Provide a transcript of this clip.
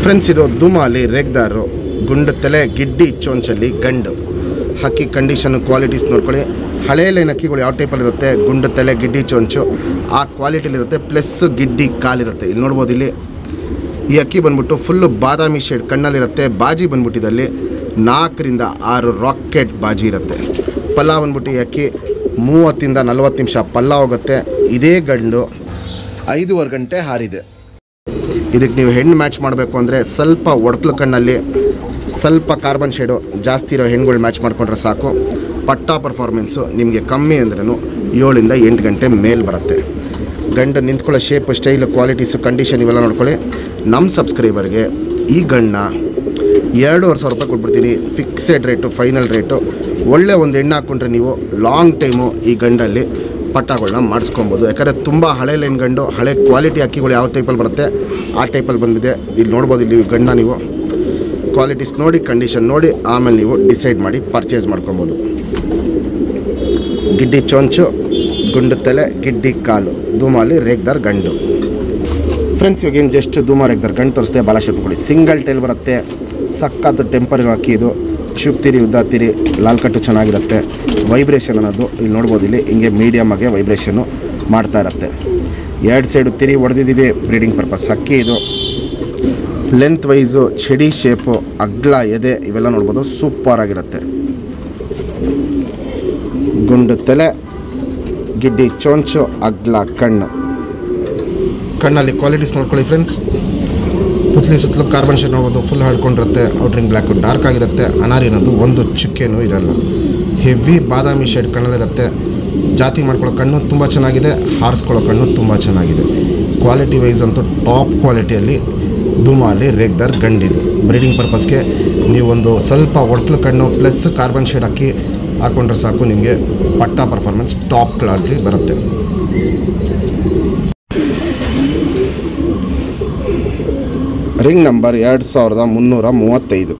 Friends, ಇದು ದುಮಾಲಿ ರೇಗ್ದಾರು ಗುಂಡು ತಲೆ ಗಿಡ್ಡಿ ಚೋಂಚಲ್ಲಿ ಗಂಡು ಹಕ್ಕಿ ಕಂಡೀಷನ್ ಕ್ವಾಲಿಟೀಸ್ ನೋಡ್ಕೊಳ್ಳಿ. ಹಳೆ ಲೈನ್ ಹಕ್ಕಿಗಳು ಯಾವ ಟೈಪಲ್ಲಿರುತ್ತೆ, ಗುಂಡು ತಲೆ ಗಿಡ್ಡಿ ಚೋಂಚು ಆ ಕ್ವಾಲಿಟಿಲಿರುತ್ತೆ, ಪ್ಲಸ್ ಗಿಡ್ಡಿ ಕಾಲಿರುತ್ತೆ. ಇಲ್ಲಿ ನೋಡ್ಬೋದು, ಇಲ್ಲಿ ಈ ಅಕ್ಕಿ ಬಂದ್ಬಿಟ್ಟು ಫುಲ್ಲು ಬಾದಾಮಿ ಶೇಡ್ ಕಣ್ಣಲ್ಲಿರುತ್ತೆ. ಬಾಜಿ ಬಂದ್ಬಿಟ್ಟಿದಲ್ಲಿ 4 ರಿಂದ 6 ರಾಕೆಟ್ ಬಾಜಿ ಇರುತ್ತೆ. ಪಲ್ಲ ಬಂದ್ಬಿಟ್ಟು ಈ ಅಕ್ಕಿ 30 ರಿಂದ 40 ನಿಮಿಷ ಪಲ್ಲ ಹೋಗುತ್ತೆ. ಇದೇ ಗಂಡು 5.5 ಗಂಟೆ ಹಾರಿದೆ. ಇದಕ್ಕೆ ನೀವು ಹೆಣ್ಣು ಮ್ಯಾಚ್ ಮಾಡಬೇಕು ಅಂದರೆ ಸ್ವಲ್ಪ ಒಡಕಲು ಕಣ್ಣಲ್ಲಿ ಸ್ವಲ್ಪ ಕಾರ್ಬನ್ ಶೇಡು ಜಾಸ್ತಿ ಇರೋ ಹೆಣ್ಣುಗಳು ಮ್ಯಾಚ್ ಮಾಡಿಕೊಂಡ್ರೆ ಸಾಕು. ಪಟ್ಟಾ ಪರ್ಫಾರ್ಮೆನ್ಸು ನಿಮಗೆ ಕಮ್ಮಿ ಅಂದ್ರೂ 7 ರಿಂದ 8 ಗಂಟೆ ಮೇಲೆ ಬರುತ್ತೆ. ಗಂಡು ನಿಂತ್ಕೊಳ್ಳೋ ಶೇಪ್, ಸ್ಟೈಲು, ಕ್ವಾಲಿಟೀಸು, ಕಂಡೀಷನ್ ಇವೆಲ್ಲ ನೋಡ್ಕೊಳ್ಳಿ. ನಮ್ಮ ಸಬ್ಸ್ಕ್ರೈಬರ್ಗೆ ಈ ಗಂಡನ್ನ 2,500 ರೂಪಾಯಿ ಕೊಟ್ಬಿಡ್ತೀನಿ. Fixed rate, final rate. ಒಳ್ಳೆ ಒಂದು ಹೆಣ್ಣು ಹಾಕ್ಕೊಂಡ್ರೆ ನೀವು ಲಾಂಗ್ ಟೈಮು ಈ ಗಂಡಲ್ಲಿ ಪಟ್ಟಾಗಳನ್ನ ಮಾಡಿಸ್ಕೊಬೋದು. ಯಾಕಂದರೆ ತುಂಬ ಹಳೆ ಲೈನ್ ಗಂಡು, ಹಳೆ ಕ್ವಾಲಿಟಿ ಅಕ್ಕಿಗಳು ಯಾವ ಟೈಪಲ್ಲಿ ಬರುತ್ತೆ ಆ ಟೈಪಲ್ಲಿ ಬಂದಿದೆ. ಇಲ್ಲಿ ನೋಡ್ಬೋದು, ಇಲ್ಲಿ ಗಂಡ ನೀವು ಕ್ವಾಲಿಟೀಸ್ ನೋಡಿ, ಕಂಡೀಷನ್ ನೋಡಿ ಆಮೇಲೆ ನೀವು ಡಿಸೈಡ್ ಮಾಡಿ ಪರ್ಚೇಸ್ ಮಾಡ್ಕೊಬೋದು. ಗಿಡ್ಡಿ ಚೊಂಚು, ಗುಂಡು ತಲೆ, ಗಿಡ್ಡಿ ಕಾಲು, ದುಮಾಲಿ ರೇಗ್ದಾರ್ ಗಂಡು. ಫ್ರೆಂಡ್ಸ್, ಇವಾಗೇನು ಜಸ್ಟ್ ದುಮಾ ರೇಗ್ದಾರ್ ಗಂಡು ತೋರಿಸ್ದೆ. ಬಾಲ ಶೇಪ್ ಕೊಡಿ, ಸಿಂಗಲ್ ಟೈಲ್ ಬರುತ್ತೆ. ಸಕ್ಕತ್ತು ಟೆಂಪರ್ ಇರೋ ಅಕ್ಕಿ ಇದು. ಚುಪ್ತಿರಿ, ಉದ್ದಾತಿರಿ, ಲಾಲ್ ಕಟ್ಟು ಚೆನ್ನಾಗಿರುತ್ತೆ. ವೈಬ್ರೇಷನ್ ಅನ್ನೋದು ಇಲ್ಲಿ ನೋಡ್ಬೋದು, ಇಲ್ಲಿ ಹಿಂಗೆ ಮೀಡಿಯಮ್ ಆಗಿ ವೈಬ್ರೇಷನ್ನು ಮಾಡ್ತಾ ಇರುತ್ತೆ. 2 ಸೈಡು ತಿರಿ ಹೊಡೆದಿದ್ದೀವಿ ಬ್ರೀಡಿಂಗ್ ಪರ್ಪಸ್. ಅಕ್ಕಿ ಇದು ಲೆಂತ್ ವೈಸು, ಚಡಿ ಶೇಪು, ಅಗ್ಲ ಎದೆ ಇವೆಲ್ಲ ನೋಡ್ಬೋದು, ಸೂಪರ್ ಆಗಿರುತ್ತೆ. ಗುಂಡು ತಲೆ, ಗಿಡ್ಡಿ ಚೊಂಚು, ಅಗ್ಲ ಕಣ್ಣು. ಕಣ್ಣಲ್ಲಿ ಕ್ವಾಲಿಟೀಸ್ ನೋಡ್ಕೊಳ್ಳಿ ಫ್ರೆಂಡ್ಸ್. ಪುತ್ಲಿ ಸುತ್ತಲೂ ಕಾರ್ಬನ್ ಶೇಡ್ ನೋಡ್ಬೋದು, ಫುಲ್ ಹಾಡ್ಕೊಂಡಿರುತ್ತೆ. ಔಟ್ರಿಂಗ್ ಬ್ಲ್ಯಾಕು ಡಾರ್ಕ್ ಆಗಿರುತ್ತೆ. ಅನಾರಿ ಅನ್ನೋದು ಒಂದು ಚುಕ್ಕೆನೂ ಇರಲ್ಲ. ಹೆವಿ ಬಾದಾಮಿ ಶೇಡ್ ಕಣ್ಣಲ್ಲಿರುತ್ತೆ. ಜಾತಿ ಮಾಡ್ಕೊಳ್ಳೋ ಕಣ್ಣು ತುಂಬ ಚೆನ್ನಾಗಿದೆ, ಹಾರಿಸ್ಕೊಳ್ಳೋ ಕಣ್ಣು ತುಂಬ ಚೆನ್ನಾಗಿದೆ. ಕ್ವಾಲಿಟಿ ವೈಸ್ ಅಂತೂ ಟಾಪ್ ಕ್ವಾಲಿಟಿಯಲ್ಲಿ ದುಮಾಲಿ ರೇಗ್ದಾರ್ ಗಂಡಿದು. ಬ್ರೀಡಿಂಗ್ ಪರ್ಪಸ್ಗೆ ನೀವೊಂದು ಸ್ವಲ್ಪ ಒಡ್ಕಲು ಕಣ್ಣು ಪ್ಲಸ್ ಕಾರ್ಬನ್ ಶೇಡ್ ಅಕ್ಕಿ ಹಾಕ್ಕೊಂಡ್ರೆ ಸಾಕು, ನಿಮಗೆ ಪಟ್ಟಾ ಪರ್ಫಾರ್ಮೆನ್ಸ್ ಟಾಪ್ ಕ್ವಾಲಿಟಿ ಬರುತ್ತೆ. Ring number 2335.